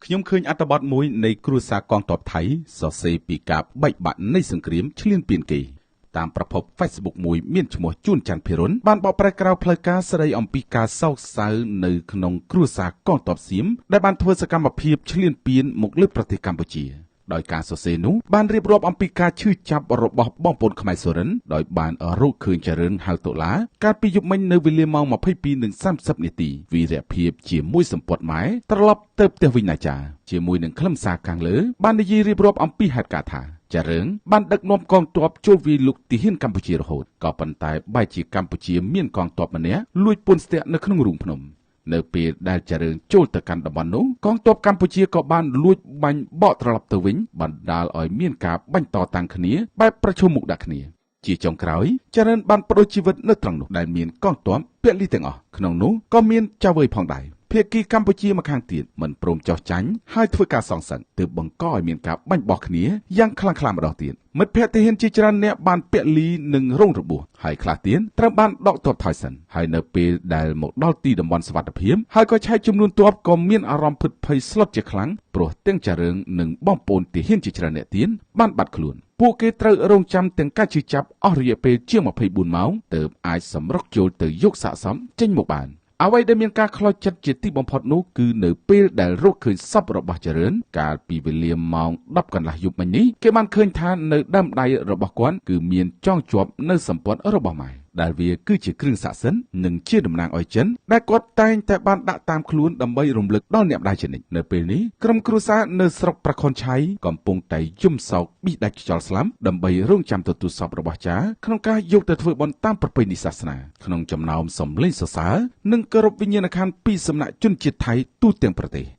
ខ្ញុំឃើញអត្ថបទមួយនៃគ្រួសារកងទ័ពថៃសរសេរពីការបែកបាក់នៃសង្គ្រាមឈ្លានពានគេតាមប្រភព Facebook មួយមានឈ្មោះជួនច័ន្ទភិរុនបានបកប្រែក្រៅផ្លូវការស្ដីអំពីការសោកសៅនៅក្នុងគ្រួសារកងទ័ពសៀមដែលបានធ្វើសកម្មភាពឈ្លានពានមកលើប្រទេសកម្ពុជាដោយការសរសេរនោះបានរៀបរាប់អំពីការឈឺចាប់របស់បងប្អូនខ្មែរសុរិនដោយបានរកឃើញចរិនហៅតុលាកាលពីយប់មិញនៅវេលាម៉ោង 22:30 នាទីវីរភាពជាមួយសម្ពត់ម៉ែត្រឡប់ទៅផ្ទះវិញណាចាជាមួយនឹងខ្លឹមសារខាងលើបាននិយាយរៀបរាប់អំពីហេតុការណ៍ថាចារឿងបានដឹកនាំកងទ័ពចូលវាយលុកទាហានកម្ពុជារហូតក៏ប៉ុន្តែបែរជាកម្ពុជាមានកងទ័ពម្នាក់លួចពន្ធស្ទាក់នៅក្នុងរូងភ្នំនៅពេលដែលចារឿងចូលទៅកាន់តំបន់នោះកងទ័ពកម្ពុជាក៏បានលួចបាញ់បកត្រឡប់ទៅវិញបណ្ដាលឲ្យមានការបាញ់តតាំងគ្នាបែបប្រជុំមុខដាក់គ្នាជាចុងក្រោយចារឿងបានបដូរជីវិតនៅត្រង់នោះដែលមានកងទ័ពពលីទាំងអស់ក្នុងនោះក៏មានចាវើយផងដែរភាគីកម្ពុជាមួយខាងទៀតមិនព្រមចោះចាញ់ហើយធ្វើការសងសឹកទើបបង្កឲ្យមានការបាញ់បោះគ្នាយ៉ាងខ្លាំងម្ដងទៀតមិត្តភ័ក្តិទាហានជាច្រើនអ្នកបានពលីនឹងរងរបួសហើយខ្លះទៀតត្រូវបានដកទ័ពថយសិនហើយនៅពេលដែលមកដល់ទីតំបន់សុវត្ថិភាពហើយក៏ឆែកចំនួនទ័ពក៏មានអារម្មណ៍ភឹតភ័យស្លុតជាខ្លាំងព្រោះទាំងចារឿងនិងបងប្អូនទាហានជាច្រើនអ្នកទៀតបានបាត់ខ្លួនពួកគេត្រូវរងចាំទាំងការជិះចាប់អស់រយៈពេលជាង24ម៉ោងទើបអាចសម្រុកចូលទៅយកសាកសមចេញមកបានអ្វីដែលមានការខ្លោចចិត្តជាទីបំផុតនោះគឺនៅពេលដែលរកឃើញសពរបស់ចរិនកាលពីវេលាម៉ោង 10 កន្លះយប់មិញនេះគេបានឃើញថានៅដើមដៃរបស់គាត់គឺមានចងជាប់នៅសម្ពត់របស់ម៉ែដែលវាគឺជាគ្រឿងស័ក្តិសិទ្ធិនិងជាតំណាងឲ្យចិនដែលគាត់តែងតែបានដាក់តាមខ្លួនដើម្បីរំលឹកដល់អ្នកម្ដាយជានិច្ចនៅពេលនេះក្រុមគ្រួសារនៅស្រុកប្រខុនឆៃកំពុងតែយំសោកប៊ីដាច់ខ្យល់ស្លាប់ដើម្បីរងចាំទទួលសពរបស់ចាក្នុងការយកទៅធ្វើបុណ្យតាមប្រពៃណីសាសនាក្នុងចំណោមសំឡេងសរសើរនិងគោរពវិញ្ញាណក្ខន្ធពីសំណាក់ជនជាតិថៃទូទាំងប្រទេស